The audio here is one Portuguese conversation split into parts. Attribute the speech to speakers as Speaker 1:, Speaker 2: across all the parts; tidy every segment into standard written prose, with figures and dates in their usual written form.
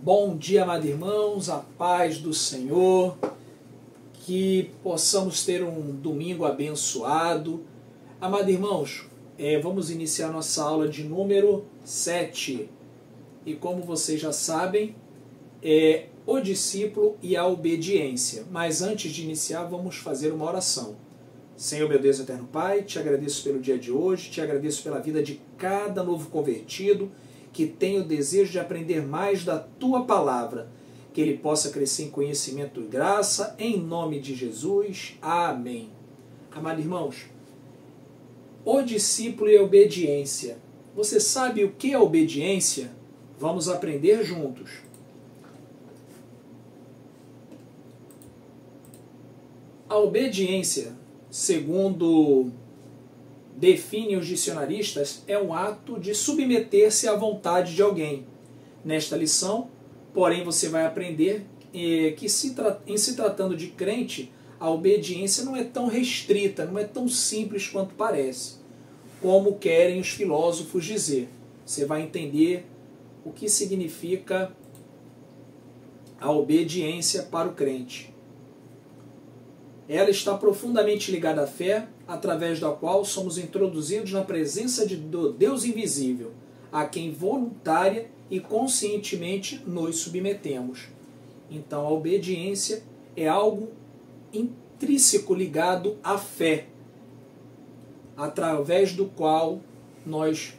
Speaker 1: Bom dia, amados irmãos, a paz do Senhor, que possamos ter um domingo abençoado. Amados irmãos, vamos iniciar nossa aula de número 7. E como vocês já sabem, é o discípulo e a obediência. Mas antes de iniciar, vamos fazer uma oração. Senhor, meu Deus eterno Pai, te agradeço pelo dia de hoje, te agradeço pela vida de cada novo convertido, que tem o desejo de aprender mais da Tua Palavra, que ele possa crescer em conhecimento e graça, em nome de Jesus. Amém. Amados irmãos, o discípulo e a obediência. Você sabe o que é obediência? Vamos aprender juntos. A obediência, segundo definem os dicionaristas, é um ato de submeter-se à vontade de alguém. Nesta lição, porém, você vai aprender que em se tratando de crente, a obediência não é tão restrita, não é tão simples quanto parece, como querem os filósofos dizer. Você vai entender o que significa a obediência para o crente. Ela está profundamente ligada à fé, através da qual somos introduzidos na presença do Deus invisível, a quem voluntária e conscientemente nos submetemos. Então, a obediência é algo intrínseco ligado à fé, através do qual nós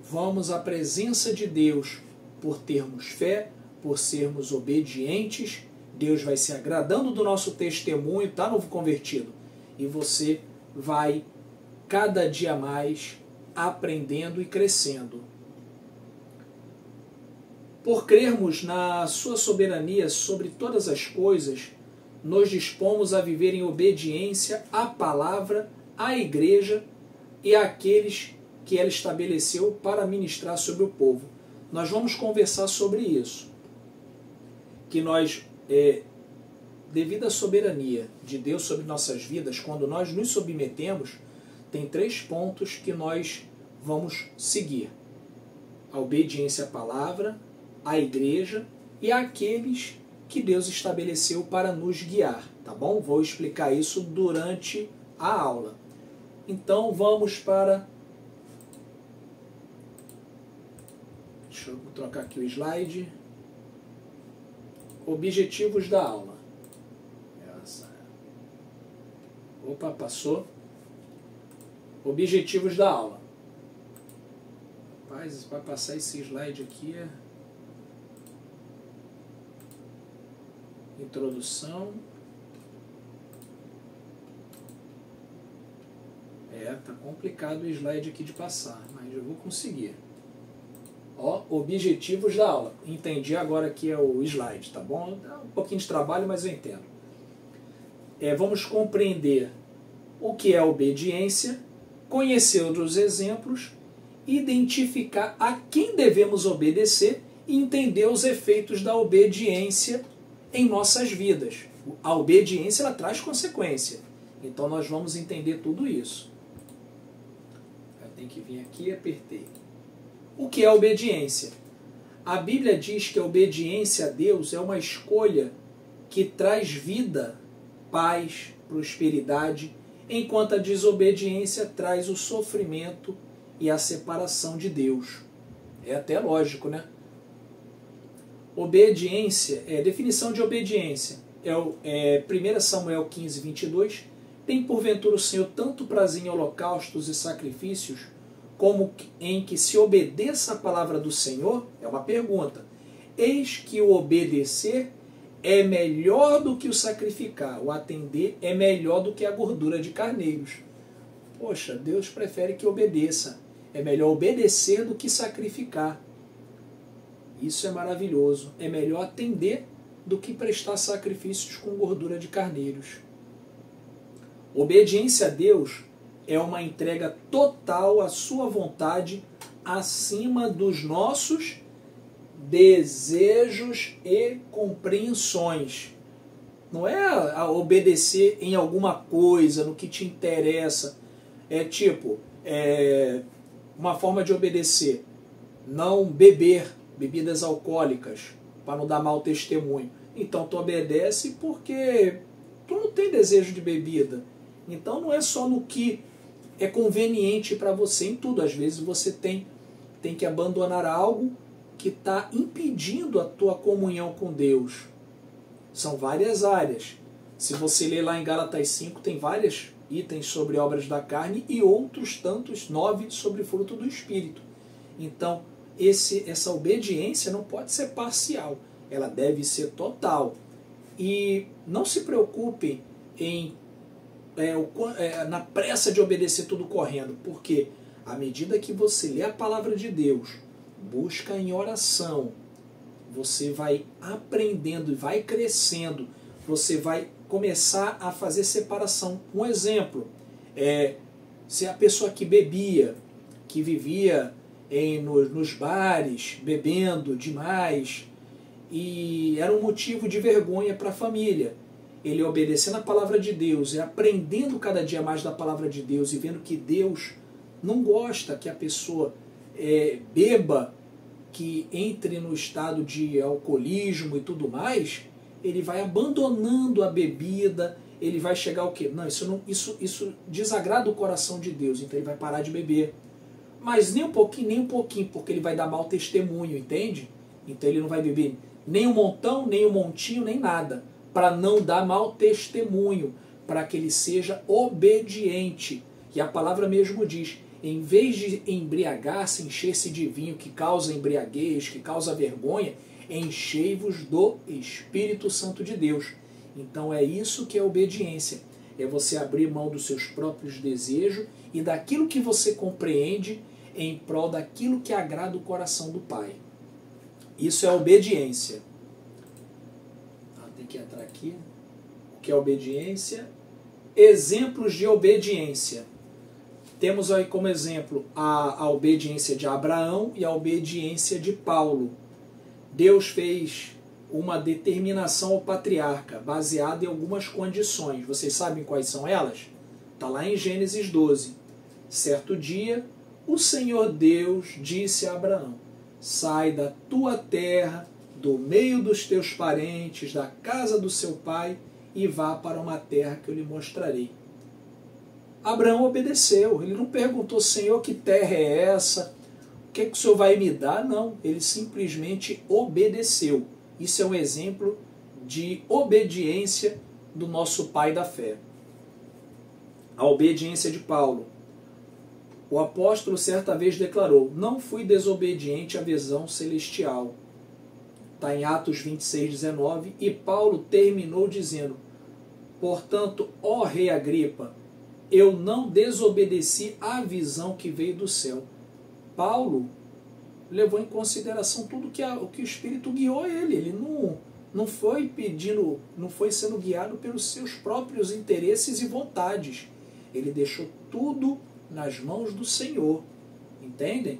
Speaker 1: vamos à presença de Deus por termos fé, por sermos obedientes. Deus vai se agradando do nosso testemunho, tá, novo convertido? E você vai cada dia mais aprendendo e crescendo. Por crermos na sua soberania sobre todas as coisas, nos dispomos a viver em obediência à palavra, à igreja e àqueles que ela estabeleceu para ministrar sobre o povo. Nós vamos conversar sobre isso. Que nós, devido à soberania de Deus sobre nossas vidas, quando nós nos submetemos, tem 3 pontos que nós vamos seguir: a obediência à palavra, à igreja e àqueles que Deus estabeleceu para nos guiar, tá bom? Vou explicar isso durante a aula. Então vamos para... Deixa eu trocar aqui o slide. Objetivos da aula. Opa, passou. Objetivos da aula. Rapaz, vai passar esse slide aqui. Introdução. Tá complicado o slide aqui de passar, mas eu vou conseguir. Ó, objetivos da aula. Entendi agora que é o slide, tá bom? Dá um pouquinho de trabalho, mas eu entendo. Vamos compreender o que é obediência, conhecer os exemplos, identificar a quem devemos obedecer e entender os efeitos da obediência em nossas vidas. A obediência, ela traz consequência. Então nós vamos entender tudo isso. Eu tenho que vir aqui e apertei. O que é obediência? A Bíblia diz que a obediência a Deus é uma escolha que traz vida, paz, prosperidade, enquanto a desobediência traz o sofrimento e a separação de Deus. É até lógico, né? Obediência, definição de obediência, 1 Samuel 15, 22, tem porventura o Senhor tanto prazer em holocaustos e sacrifícios, como em que se obedeça a palavra do Senhor? É uma pergunta. Eis que o obedecer é melhor do que o sacrificar, o atender é melhor do que a gordura de carneiros. Poxa, Deus prefere que obedeça. É melhor obedecer do que sacrificar. Isso é maravilhoso. É melhor atender do que prestar sacrifícios com gordura de carneiros. Obediência a Deus é uma entrega total à sua vontade, acima dos nossos desejos e compreensões. Não é a obedecer em alguma coisa, no que te interessa. Uma forma de obedecer: não beber bebidas alcoólicas, para não dar mau testemunho. Então tu obedece porque tu não tem desejo de bebida. Então não é só no que é conveniente para você, em tudo. Às vezes você tem que abandonar algo que está impedindo a tua comunhão com Deus. São várias áreas. Se você ler lá em Gálatas 5, tem vários itens sobre obras da carne e outros tantos, 9 sobre fruto do Espírito. Então, essa obediência não pode ser parcial, ela deve ser total. E não se preocupem na pressa de obedecer tudo correndo, porque à medida que você lê a palavra de Deus, busca em oração, você vai aprendendo e vai crescendo, você vai começar a fazer separação. Um exemplo, se a pessoa que bebia, que vivia nos bares, bebendo demais, e era um motivo de vergonha para a família, ele obedecendo a palavra de Deus e aprendendo cada dia mais da palavra de Deus e vendo que Deus não gosta que a pessoa beba, que entre no estado de alcoolismo e tudo mais, ele vai abandonando a bebida, ele vai chegar ao quê? Não, isso desagrada o coração de Deus, então ele vai parar de beber. Mas nem um pouquinho, porque ele vai dar mau testemunho, entende? Então ele não vai beber nem um montão, nem um montinho, nem nada, para não dar mau testemunho, para que ele seja obediente. E a palavra mesmo diz, em vez de embriagar-se, encher-se de vinho que causa embriaguez, que causa vergonha, enchei-vos do Espírito Santo de Deus. Então é isso que é obediência. É você abrir mão dos seus próprios desejos e daquilo que você compreende em prol daquilo que agrada o coração do Pai. Isso é obediência. Tem que entrar aqui. O que é obediência? Exemplos de obediência. Temos aí como exemplo a obediência de Abraão e a obediência de Paulo. Deus fez uma determinação ao patriarca, baseada em algumas condições. Vocês sabem quais são elas? Está lá em Gênesis 12. Certo dia, o Senhor Deus disse a Abraão, sai da tua terra, do meio dos teus parentes, da casa do seu pai, e vá para uma terra que eu lhe mostrarei. Abraão obedeceu, ele não perguntou, Senhor, que terra é essa? O que o Senhor vai me dar? Não, ele simplesmente obedeceu. Isso é um exemplo de obediência do nosso pai da fé. A obediência de Paulo. O apóstolo certa vez declarou, não fui desobediente à visão celestial. Está em Atos 26, 19, e Paulo terminou dizendo, portanto, ó rei Agripa, eu não desobedeci à visão que veio do céu. Paulo levou em consideração tudo o que o Espírito guiou ele. Ele não foi pedindo, não foi sendo guiado pelos seus próprios interesses e vontades. Ele deixou tudo nas mãos do Senhor. Entendem?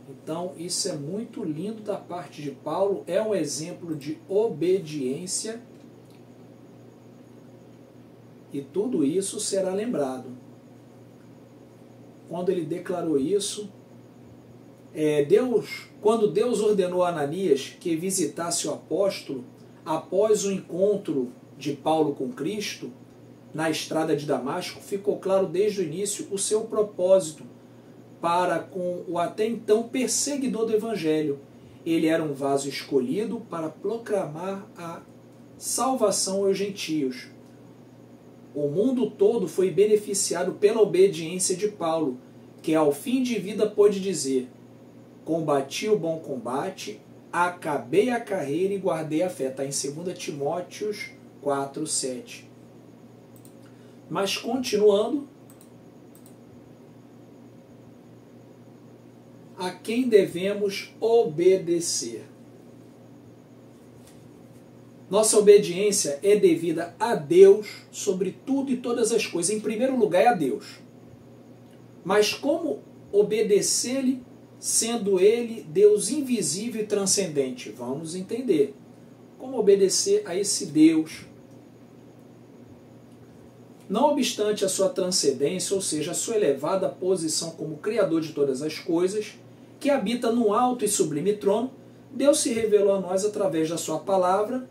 Speaker 1: Então, isso é muito lindo da parte de Paulo. É um exemplo de obediência. E tudo isso será lembrado. Quando ele declarou isso, quando Deus ordenou a Ananias que visitasse o apóstolo, após o encontro de Paulo com Cristo, na estrada de Damasco, ficou claro desde o início o seu propósito para com o até então perseguidor do Evangelho. Ele era um vaso escolhido para proclamar a salvação aos gentios. O mundo todo foi beneficiado pela obediência de Paulo, que ao fim de vida pôde dizer, combati o bom combate, acabei a carreira e guardei a fé. Está em 2 Timóteo 4, 7. Mas continuando, a quem devemos obedecer? Nossa obediência é devida a Deus sobre tudo e todas as coisas. Em primeiro lugar é a Deus. Mas como obedecer-lhe, sendo Ele Deus invisível e transcendente? Vamos entender. Como obedecer a esse Deus? Não obstante a sua transcendência, ou seja, a sua elevada posição como Criador de todas as coisas, que habita no alto e sublime trono, Deus se revelou a nós através da sua palavra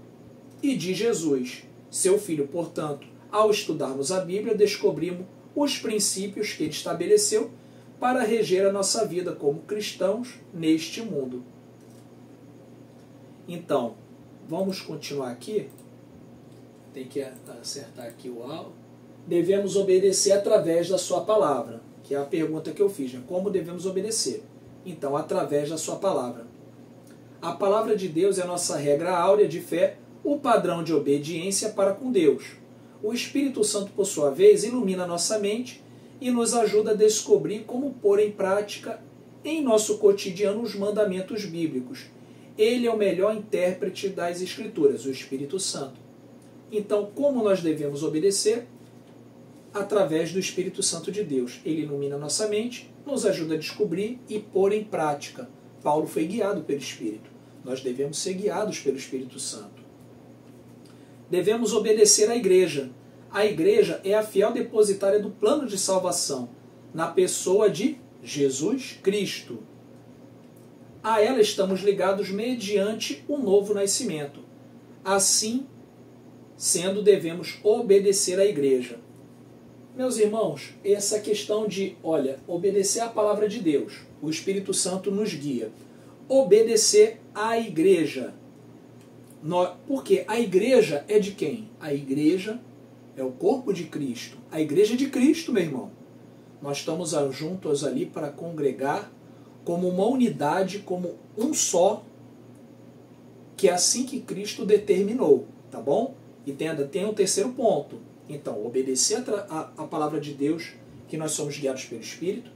Speaker 1: e de Jesus, seu Filho. Portanto, ao estudarmos a Bíblia, descobrimos os princípios que ele estabeleceu para reger a nossa vida como cristãos neste mundo. Então, vamos continuar aqui. Tem que acertar aqui o áudio. Devemos obedecer através da sua palavra, que é a pergunta que eu fiz, né? Como devemos obedecer? Então, através da sua palavra. A palavra de Deus é a nossa regra áurea de fé, o padrão de obediência para com Deus. O Espírito Santo, por sua vez, ilumina nossa mente e nos ajuda a descobrir como pôr em prática em nosso cotidiano os mandamentos bíblicos. Ele é o melhor intérprete das Escrituras, o Espírito Santo. Então, como nós devemos obedecer? Através do Espírito Santo de Deus. Ele ilumina nossa mente, nos ajuda a descobrir e pôr em prática. Paulo foi guiado pelo Espírito. Nós devemos ser guiados pelo Espírito Santo. Devemos obedecer à igreja. A igreja é a fiel depositária do plano de salvação, na pessoa de Jesus Cristo. A ela estamos ligados mediante o novo nascimento. Assim sendo, devemos obedecer à igreja. Meus irmãos, essa questão de, obedecer à palavra de Deus, o Espírito Santo nos guia. Obedecer à igreja. Porque a igreja é de quem? A igreja é o corpo de Cristo. A igreja é de Cristo, meu irmão. Nós estamos juntos ali para congregar como uma unidade, como um só, que é assim que Cristo determinou, tá bom? E tem um terceiro ponto. Então, obedecer a palavra de Deus, que nós somos guiados pelo Espírito,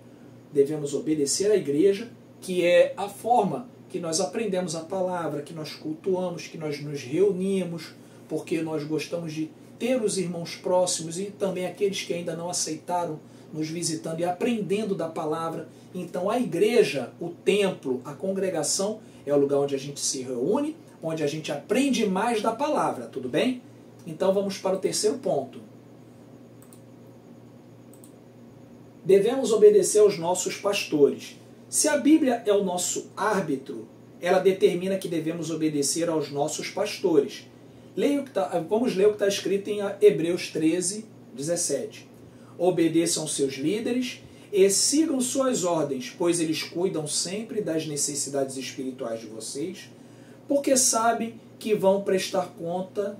Speaker 1: devemos obedecer à igreja, que é a forma que nós aprendemos a palavra, que nós cultuamos, que nós nos reunimos, porque nós gostamos de ter os irmãos próximos e também aqueles que ainda não aceitaram, nos visitando e aprendendo da palavra. Então, a igreja, o templo, a congregação, é o lugar onde a gente se reúne, onde a gente aprende mais da palavra, tudo bem? Então vamos para o terceiro ponto. Devemos obedecer aos nossos pastores. Se a Bíblia é o nosso árbitro, ela determina que devemos obedecer aos nossos pastores. Vamos ler o que está escrito em Hebreus 13, 17. Obedeçam seus líderes e sigam suas ordens, pois eles cuidam sempre das necessidades espirituais de vocês, porque sabem que vão prestar conta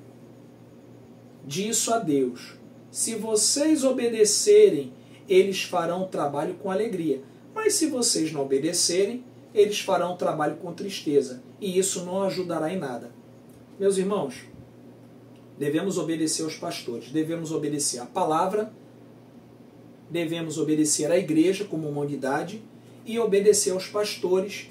Speaker 1: disso a Deus. Se vocês obedecerem, eles farão o trabalho com alegria. Mas se vocês não obedecerem, eles farão o trabalho com tristeza. E isso não ajudará em nada. Meus irmãos, devemos obedecer aos pastores. Devemos obedecer à palavra. Devemos obedecer à igreja como uma unidade. E obedecer aos pastores,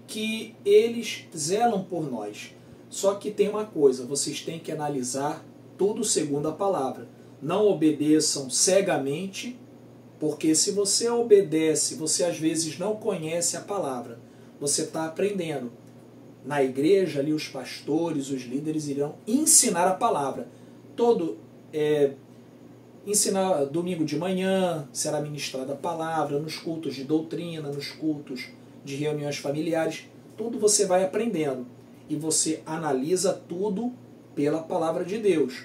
Speaker 1: que eles zelam por nós. Só que tem uma coisa, vocês têm que analisar tudo segundo a palavra. Não obedeçam cegamente, porque se você obedece, você às vezes não conhece a palavra. Você está aprendendo. Na igreja, ali os pastores, os líderes irão ensinar a palavra. Ensinar domingo de manhã, será ministrada a palavra, nos cultos de doutrina, nos cultos de reuniões familiares. Tudo você vai aprendendo. E você analisa tudo pela palavra de Deus.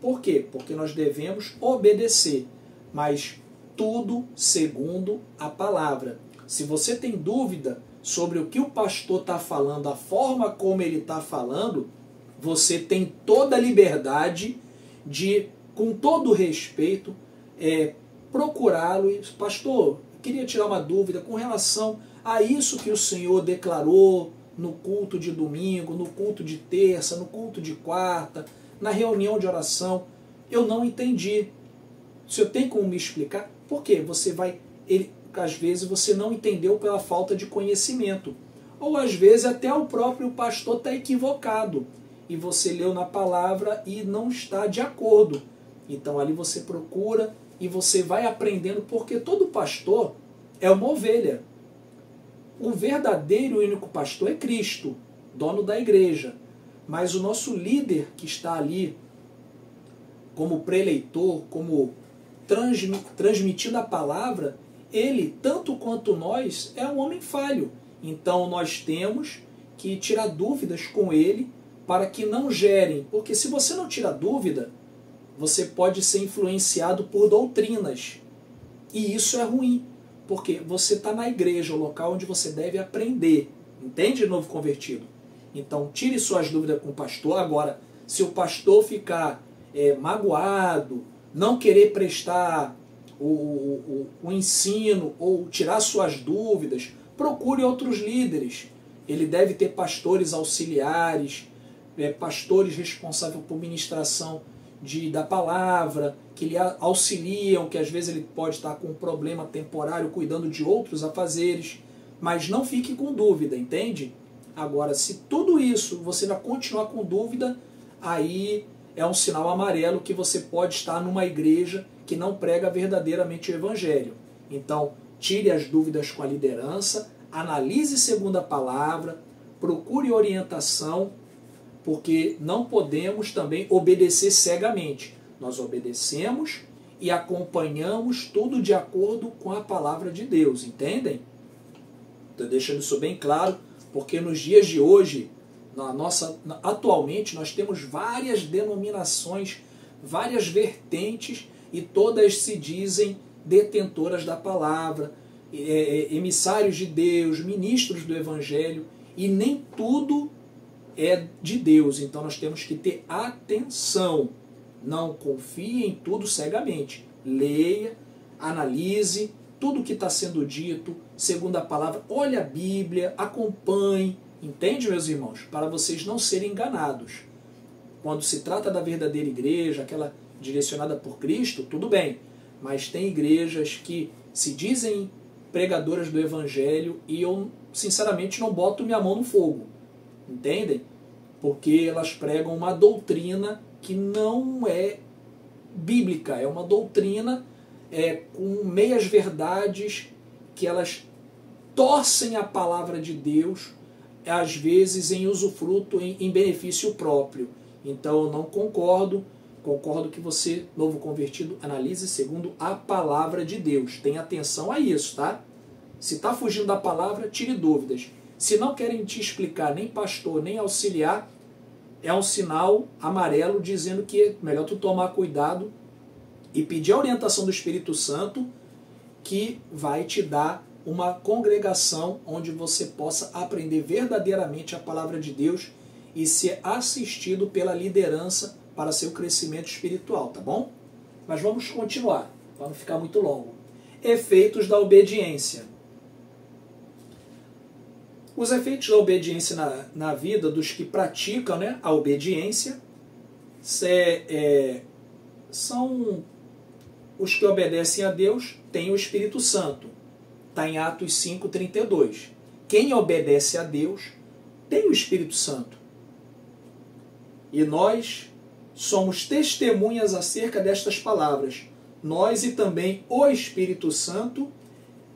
Speaker 1: Por quê? Porque nós devemos obedecer, mas tudo segundo a palavra. Se você tem dúvida sobre o que o pastor está falando, a forma como ele está falando, você tem toda a liberdade de, com todo respeito, procurá-lo. Pastor, queria tirar uma dúvida com relação a isso que o Senhor declarou no culto de domingo, no culto de terça, no culto de quarta, na reunião de oração. Eu não entendi. O senhor tem como me explicar? Por quê? Às vezes você não entendeu pela falta de conhecimento. Ou às vezes até o próprio pastor está equivocado. E você leu na palavra e não está de acordo. Então ali você procura e você vai aprendendo, porque todo pastor é uma ovelha. O verdadeiro e único pastor é Cristo, dono da igreja. Mas o nosso líder que está ali como preleitor, como transmitindo a palavra, ele, tanto quanto nós, é um homem falho. Então nós temos que tirar dúvidas com ele para que não gerem, porque se você não tira dúvida, você pode ser influenciado por doutrinas, e isso é ruim, porque você está na igreja, o local onde você deve aprender, entende, novo convertido? Então tire suas dúvidas com o pastor. Agora, se o pastor ficar magoado, não querer prestar o ensino ou tirar suas dúvidas, procure outros líderes. Ele deve ter pastores auxiliares, pastores responsáveis por ministração da palavra, que lhe auxiliam, que às vezes ele pode estar com um problema temporário cuidando de outros afazeres, mas não fique com dúvida, entende? Agora, se tudo isso você vai continuar com dúvida, aí é um sinal amarelo que você pode estar numa igreja que não prega verdadeiramente o evangelho. Então, tire as dúvidas com a liderança, analise segundo a palavra, procure orientação, porque não podemos também obedecer cegamente. Nós obedecemos e acompanhamos tudo de acordo com a palavra de Deus, entendem? Estou deixando isso bem claro, porque nos dias de hoje, atualmente, nós temos várias denominações, várias vertentes, e todas se dizem detentoras da palavra, emissários de Deus, ministros do Evangelho, e nem tudo é de Deus. Então nós temos que ter atenção. Não confie em tudo cegamente. Leia, analise tudo que está sendo dito, segundo a palavra. Olhe a Bíblia, acompanhe. Entende, meus irmãos? Para vocês não serem enganados. Quando se trata da verdadeira igreja, aquela direcionada por Cristo, tudo bem. Mas tem igrejas que se dizem pregadoras do Evangelho e eu, sinceramente, não boto minha mão no fogo. Entendem? Porque elas pregam uma doutrina que não é bíblica. É uma doutrina com meias verdades, que elas torcem a palavra de Deus, às vezes em usufruto, em benefício próprio. Então eu não concordo. Concordo que você, novo convertido, analise segundo a palavra de Deus. Tenha atenção a isso, tá? Se está fugindo da palavra, tire dúvidas. Se não querem te explicar, nem pastor, nem auxiliar, é um sinal amarelo dizendo que é melhor tu tomar cuidado e pedir a orientação do Espírito Santo, que vai te dar uma congregação onde você possa aprender verdadeiramente a palavra de Deus e ser assistido pela liderança para seu crescimento espiritual, tá bom? Mas vamos continuar, para não ficar muito longo. Efeitos da obediência. Os efeitos da obediência na vida dos que praticam, né, a obediência são os que obedecem a Deus, têm o Espírito Santo. Está em Atos 5:32. Quem obedece a Deus tem o Espírito Santo. E nós somos testemunhas acerca destas palavras. Nós e também o Espírito Santo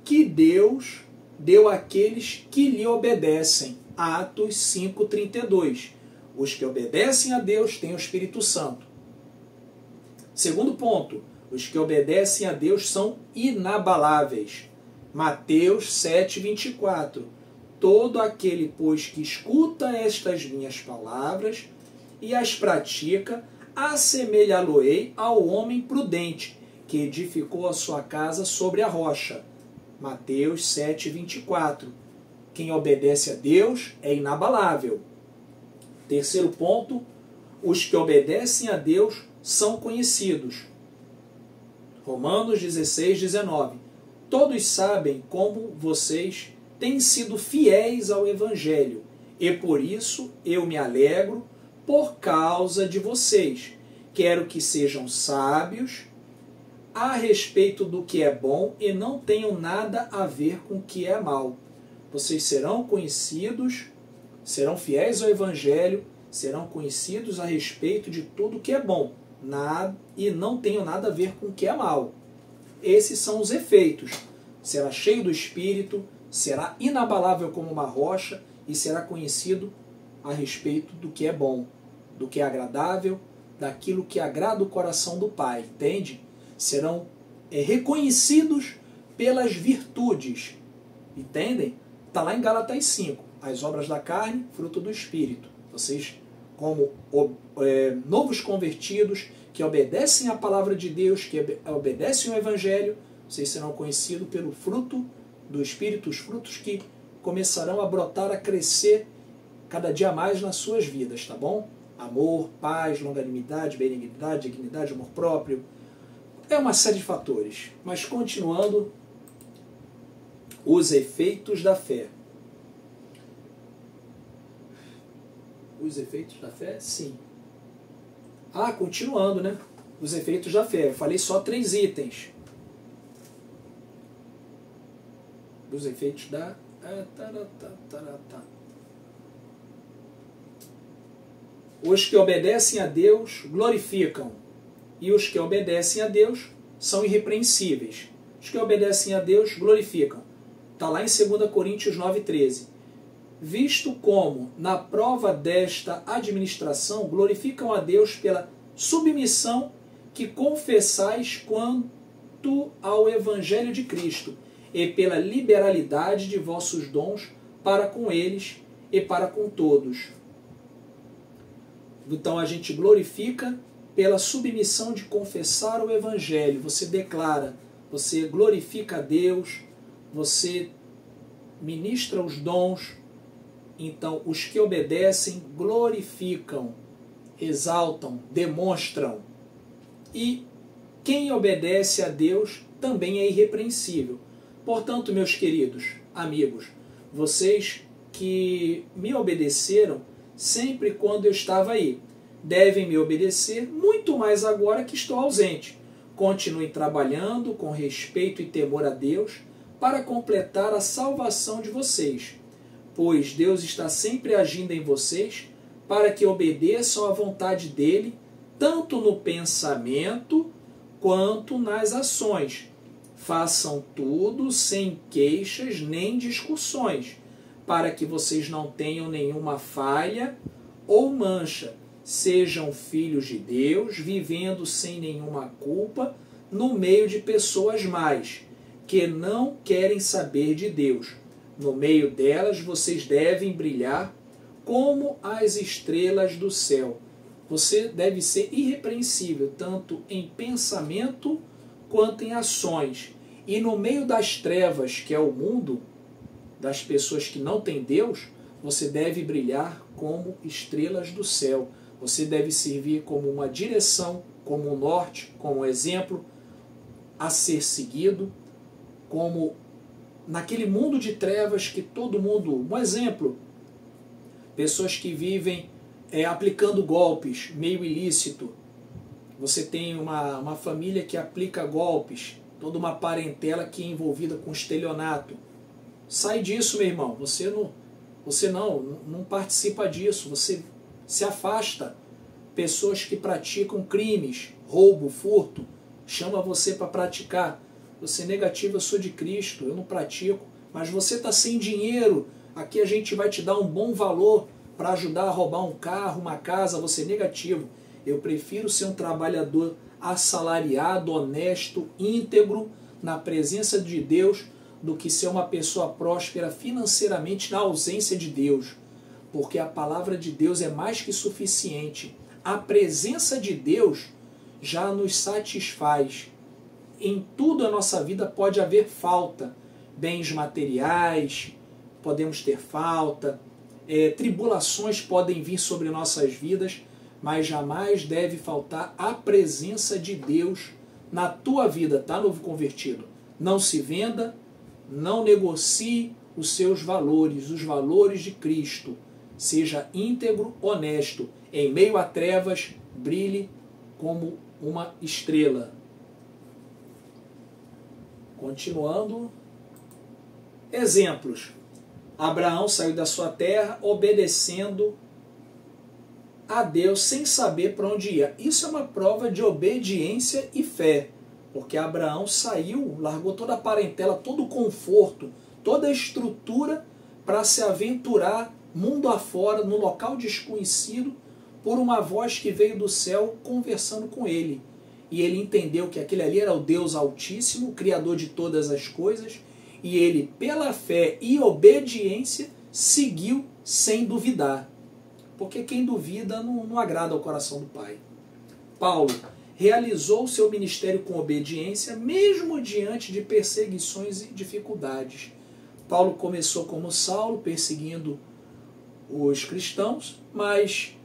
Speaker 1: que Deus deu àqueles que lhe obedecem. Atos 5:32. Os que obedecem a Deus têm o Espírito Santo. Segundo ponto, os que obedecem a Deus são inabaláveis. Mateus 7:24. Todo aquele, pois, que escuta estas minhas palavras e as pratica, assemelhá-lo-ei ao homem prudente, que edificou a sua casa sobre a rocha. Mateus 7:24. Quem obedece a Deus é inabalável. Terceiro ponto, os que obedecem a Deus são conhecidos. Romanos 16:19. Todos sabem como vocês têm sido fiéis ao Evangelho, e por isso eu me alegro por causa de vocês. Quero que sejam sábios a respeito do que é bom e não tenham nada a ver com o que é mal. Vocês serão conhecidos, serão fiéis ao Evangelho, serão conhecidos a respeito de tudo que é bom, e não tenham nada a ver com o que é mal. Esses são os efeitos. Será cheio do Espírito, será inabalável como uma rocha e será conhecido a respeito do que é bom, do que é agradável, daquilo que agrada o coração do Pai, entende? Serão reconhecidos pelas virtudes, entendem? Está lá em Gálatas 5. as obras da carne, fruto do Espírito. Vocês, como novos convertidos, que obedecem à palavra de Deus, que obedecem ao Evangelho, vocês serão conhecidos pelo fruto do Espírito, os frutos que começarão a brotar, a crescer cada dia mais nas suas vidas, tá bom? Amor, paz, longanimidade, benignidade, dignidade, amor próprio. É uma série de fatores. Mas continuando, os efeitos da fé. Os efeitos da fé? Sim. Continuando, né? Os efeitos da fé. Eu falei só 3 itens. Os efeitos da... Os que obedecem a Deus glorificam, e os que obedecem a Deus são irrepreensíveis. Os que obedecem a Deus glorificam. Está lá em 2 Coríntios 9,13. Visto como, na prova desta administração, glorificam a Deus pela submissão que confessais quanto ao Evangelho de Cristo, e pela liberalidade de vossos dons para com eles e para com todos. Então a gente glorifica pela submissão de confessar o Evangelho. Você declara, você glorifica a Deus, você ministra os dons. Então os que obedecem glorificam, exaltam, demonstram. E quem obedece a Deus também é irrepreensível. Portanto, meus queridos amigos, vocês que me obedeceram sempre quando eu estava aí, devem me obedecer muito mais agora que estou ausente. Continuem trabalhando com respeito e temor a Deus para completar a salvação de vocês, pois Deus está sempre agindo em vocês para que obedeçam à vontade dele, tanto no pensamento quanto nas ações. Façam tudo sem queixas nem discussões, para que vocês não tenham nenhuma falha ou mancha. Sejam filhos de Deus, vivendo sem nenhuma culpa, no meio de pessoas más, que não querem saber de Deus. No meio delas, vocês devem brilhar como as estrelas do céu. Você deve ser irrepreensível, tanto em pensamento quanto em ações. E no meio das trevas, que é o mundo, das pessoas que não têm Deus, você deve brilhar como estrelas do céu. Você deve servir como uma direção, como um norte, como um exemplo a ser seguido, como naquele mundo de trevas que todo mundo... Um exemplo, pessoas que vivem aplicando golpes, meio ilícito. Você tem uma família que aplica golpes, toda uma parentela que é envolvida com estelionato. Sai disso, meu irmão. Você não participa disso. Você se afasta. Pessoas que praticam crimes, roubo, furto, chama você para praticar. Você negativa, eu sou de Cristo, eu não pratico. Mas você está sem dinheiro. Aqui a gente vai te dar um bom valor para ajudar a roubar um carro, uma casa. Você negativo. Eu prefiro ser um trabalhador assalariado, honesto, íntegro, na presença de Deus, do que ser uma pessoa próspera financeiramente na ausência de Deus. Porque a palavra de Deus é mais que suficiente. A presença de Deus já nos satisfaz. Em tudo a nossa vida pode haver falta. Bens materiais, podemos ter falta, tribulações podem vir sobre nossas vidas, mas jamais deve faltar a presença de Deus na tua vida, tá, novo convertido? Não se venda, não negocie os seus valores, os valores de Cristo. Seja íntegro, honesto. Em meio a trevas, brilhe como uma estrela. Continuando. Exemplos. Abraão saiu da sua terra obedecendo a Deus sem saber para onde ia. Isso é uma prova de obediência e fé. Porque Abraão saiu, largou toda a parentela, todo o conforto, toda a estrutura para se aventurar mundo afora, no local desconhecido, por uma voz que veio do céu conversando com ele. E ele entendeu que aquele ali era o Deus Altíssimo, Criador de todas as coisas, e ele, pela fé e obediência, seguiu sem duvidar, porque quem duvida não agrada ao coração do Pai. Paulo realizou seu ministério com obediência, mesmo diante de perseguições e dificuldades. Paulo começou como Saulo, perseguindo os cristãos, mas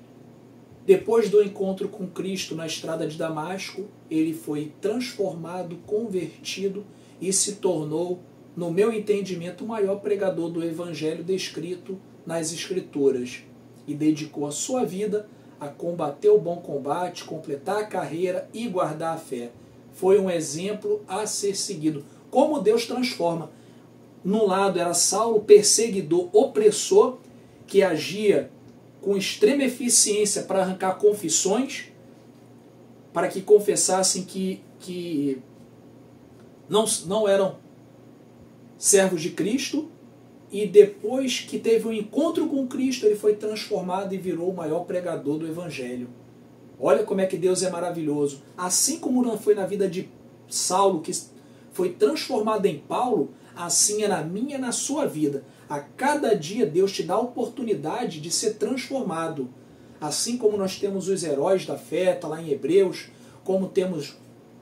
Speaker 1: depois do encontro com Cristo na estrada de Damasco, ele foi transformado, convertido e se tornou, no meu entendimento, o maior pregador do Evangelho descrito nas Escrituras, e dedicou a sua vida a combater o bom combate, completar a carreira e guardar a fé. Foi um exemplo a ser seguido. Como Deus transforma. Num lado era Saulo, perseguidor, opressor, que agia com extrema eficiência para arrancar confissões, para que confessassem que não eram servos de Cristo, e depois que teve um encontro com Cristo, ele foi transformado e virou o maior pregador do Evangelho. Olha como é que Deus é maravilhoso. Assim como não foi na vida de Saulo, que foi transformado em Paulo, assim é na minha e na sua vida. A cada dia Deus te dá a oportunidade de ser transformado. Assim como nós temos os heróis da fé, está lá em Hebreus, como temos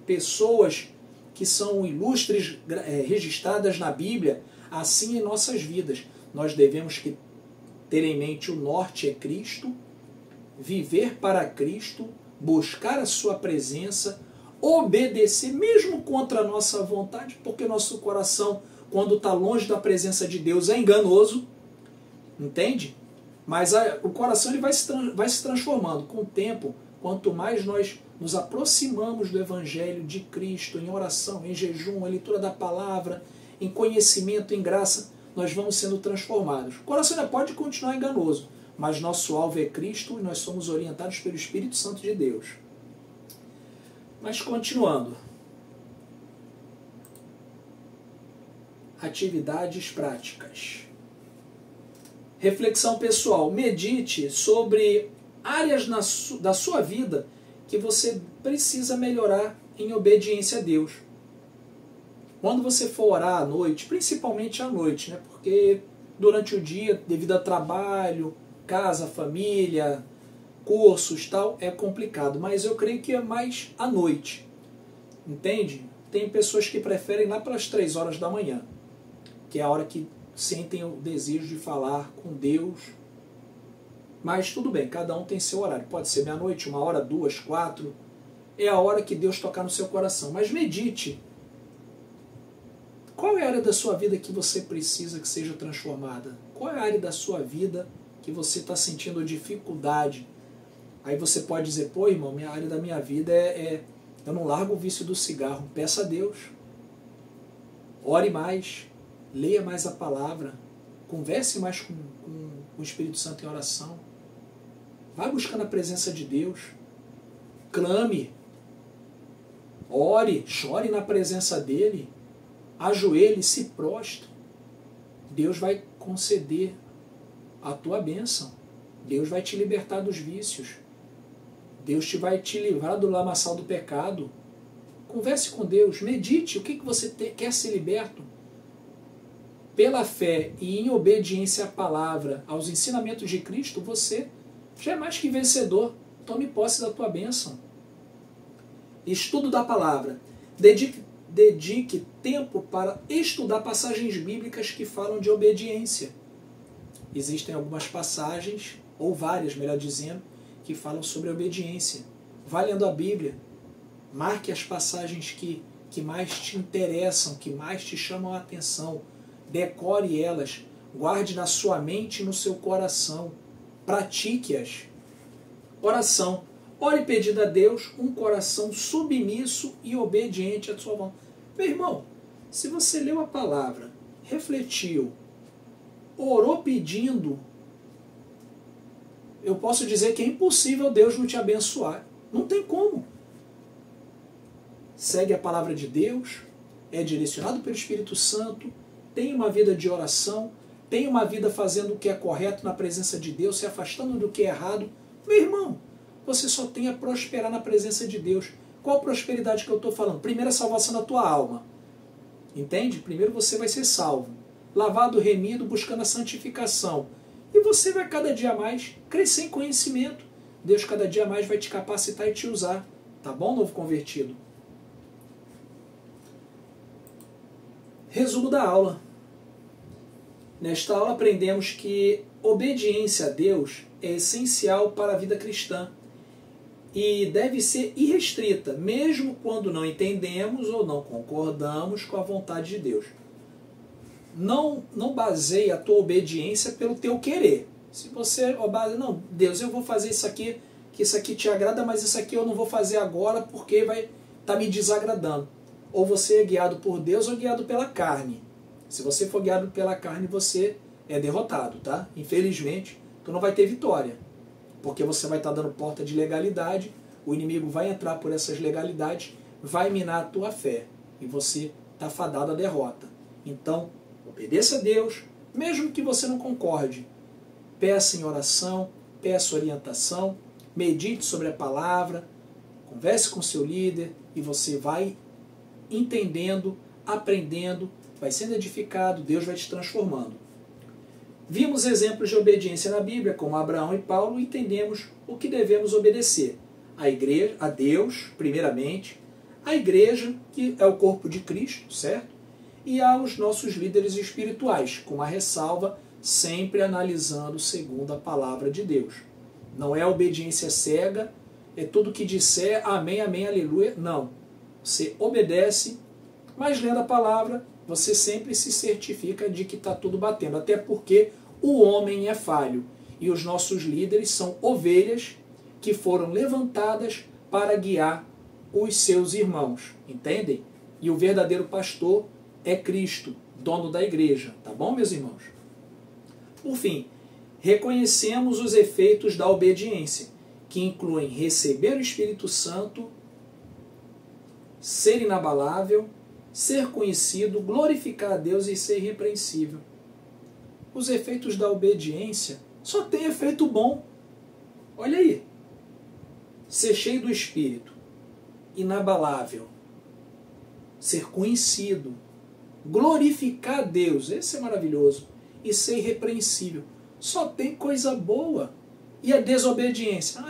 Speaker 1: pessoas que são ilustres, registradas na Bíblia, assim em nossas vidas. Nós devemos ter em mente o norte é Cristo, viver para Cristo, buscar a sua presença, obedecer mesmo contra a nossa vontade, porque nosso coração, quando está longe da presença de Deus, é enganoso, entende? Mas o coração ele vai se transformando com o tempo. Quanto mais nós nos aproximamos do Evangelho de Cristo, em oração, em jejum, em leitura da palavra, em conhecimento, em graça, nós vamos sendo transformados. O coração ainda pode continuar enganoso, mas nosso alvo é Cristo e nós somos orientados pelo Espírito Santo de Deus. Mas continuando. Atividades práticas. Reflexão pessoal. Medite sobre áreas da sua vida que você precisa melhorar em obediência a Deus. Quando você for orar à noite, principalmente à noite, né? Porque durante o dia, devido a trabalho, casa, família, cursos, tal, é complicado. Mas eu creio que é mais à noite. Entende? Tem pessoas que preferem lá pelas 3 horas da manhã, que é a hora que sentem o desejo de falar com Deus. Mas tudo bem, cada um tem seu horário. Pode ser meia-noite, 1 hora, 2, 4. É a hora que Deus tocar no seu coração. Mas medite. Qual é a área da sua vida que você precisa que seja transformada? Qual é a área da sua vida que você está sentindo dificuldade? Aí você pode dizer, pô, irmão, a área da minha vida eu não largo o vício do cigarro. Peça a Deus. Ore mais. Leia mais a palavra. Converse mais com o Espírito Santo em oração. Vá buscando a presença de Deus. Clame. Ore. Chore na presença dEle. Ajoelhe, se prostre. Deus vai conceder a tua bênção. Deus vai te libertar dos vícios. Deus vai te livrar do lamaçal do pecado. Converse com Deus. Medite o que você quer ser liberto. Pela fé e em obediência à palavra, aos ensinamentos de Cristo, você já é mais que vencedor. Tome posse da tua bênção. Estudo da palavra. Dedique tempo para estudar passagens bíblicas que falam de obediência. Existem algumas passagens, ou várias, melhor dizendo, que falam sobre obediência. Vá lendo a Bíblia. Marque as passagens que mais te interessam, que mais te chamam a atenção. Decore elas, guarde na sua mente e no seu coração. Pratique-as. Oração. Ore pedindo a Deus um coração submisso e obediente à sua vontade. Meu irmão, se você leu a palavra, refletiu, orou pedindo, eu posso dizer que é impossível Deus não te abençoar. Não tem como. Segue a palavra de Deus, é direcionado pelo Espírito Santo, tem uma vida de oração, tem uma vida fazendo o que é correto na presença de Deus, se afastando do que é errado. Meu irmão, você só tem a prosperar na presença de Deus. Qual prosperidade que eu estou falando? Primeiro a salvação da tua alma. Entende? Primeiro você vai ser salvo. lavado, remido, buscando a santificação. E você vai cada dia mais crescer em conhecimento. Deus cada dia mais vai te capacitar e te usar. Tá bom, novo convertido? Resumo da aula. Nesta aula aprendemos que obediência a Deus é essencial para a vida cristã e deve ser irrestrita, mesmo quando não entendemos ou não concordamos com a vontade de Deus. Não baseie a tua obediência pelo teu querer. Se você não, Deus, eu vou fazer isso aqui, que isso aqui te agrada, mas isso aqui eu não vou fazer agora porque vai estar me desagradando. Ou você é guiado por Deus ou guiado pela carne. Se você for guiado pela carne, você é derrotado, tá? Infelizmente, tu não vai ter vitória. Porque você vai estar dando porta de legalidade, o inimigo vai entrar por essas legalidades, vai minar a tua fé. E você está fadado à derrota. Então, obedeça a Deus, mesmo que você não concorde. Peça em oração, peça orientação, medite sobre a palavra, converse com seu líder e você vai entendendo, aprendendo, vai sendo edificado, Deus vai te transformando. Vimos exemplos de obediência na Bíblia, como Abraão e Paulo, e entendemos o que devemos obedecer. A igreja, a Deus, primeiramente, a igreja, que é o corpo de Cristo, certo? E aos nossos líderes espirituais, com uma ressalva, sempre analisando segundo a palavra de Deus. Não é obediência cega, é tudo que disser, amém, amém, aleluia. Não. Você obedece, mas lendo a palavra, você sempre se certifica de que está tudo batendo. Até porque o homem é falho. E os nossos líderes são ovelhas que foram levantadas para guiar os seus irmãos. Entendem? E o verdadeiro pastor é Cristo, dono da igreja. Tá bom, meus irmãos? Por fim, reconhecemos os efeitos da obediência, que incluem receber o Espírito Santo, ser inabalável, ser conhecido, glorificar a Deus e ser irrepreensível. Os efeitos da obediência só tem efeito bom. Olha aí. Ser cheio do Espírito, inabalável, ser conhecido, glorificar a Deus, esse é maravilhoso, e ser irrepreensível. Só tem coisa boa. E a desobediência?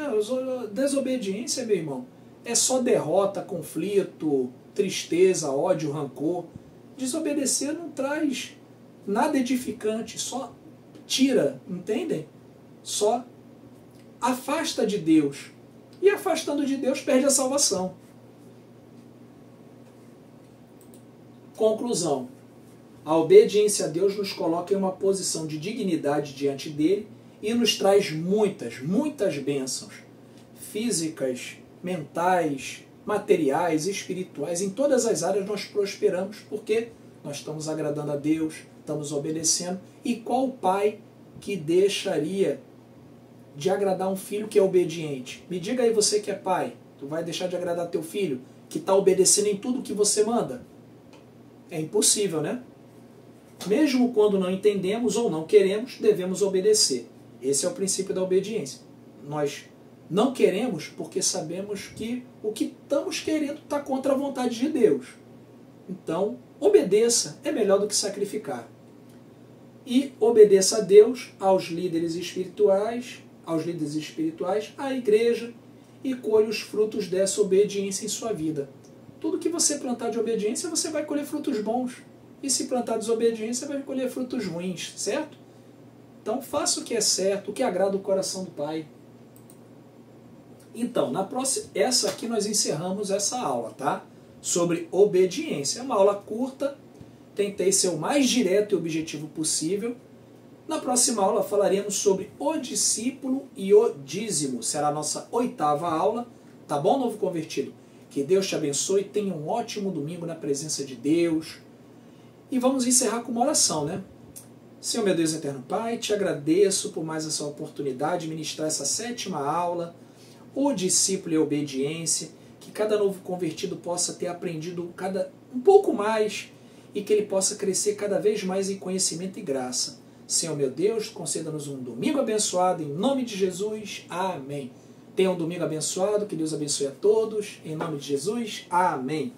Speaker 1: Desobediência, meu irmão, é só derrota, conflito, tristeza, ódio, rancor. Desobedecer não traz nada edificante, só tira, entendem? Só afasta de Deus. E afastando de Deus, perde a salvação. Conclusão. A obediência a Deus nos coloca em uma posição de dignidade diante dele e nos traz muitas bênçãos físicas, mentais, materiais, espirituais. Em todas as áreas nós prosperamos porque nós estamos agradando a Deus, estamos obedecendo. E qual pai que deixaria de agradar um filho que é obediente? Me diga aí, você que é pai, tu vai deixar de agradar teu filho que está obedecendo em tudo que você manda? É impossível, né? Mesmo quando não entendemos ou não queremos, devemos obedecer. Esse é o princípio da obediência. Nós não queremos porque sabemos que o que estamos querendo está contra a vontade de Deus. Então, obedeça, é melhor do que sacrificar. E obedeça a Deus, aos líderes espirituais, à igreja, e colhe os frutos dessa obediência em sua vida. Tudo que você plantar de obediência, você vai colher frutos bons. E se plantar desobediência, vai colher frutos ruins, certo? Então faça o que é certo, o que agrada o coração do Pai. Então, na próxima, essa aqui nós encerramos essa aula, tá? Sobre obediência. É uma aula curta, tentei ser o mais direto e objetivo possível. Na próxima aula falaremos sobre o discípulo e o dízimo. Será a nossa 8ª aula, tá bom, novo convertido? Que Deus te abençoe, tenha um ótimo domingo na presença de Deus. E vamos encerrar com uma oração, né? Senhor, meu Deus eterno Pai, te agradeço por mais essa oportunidade de ministrar essa 7ª aula, o discípulo e a obediência, que cada novo convertido possa ter aprendido um pouco mais e que ele possa crescer cada vez mais em conhecimento e graça. Senhor, meu Deus, conceda-nos um domingo abençoado, em nome de Jesus, amém. Tenha um domingo abençoado, que Deus abençoe a todos, em nome de Jesus, amém.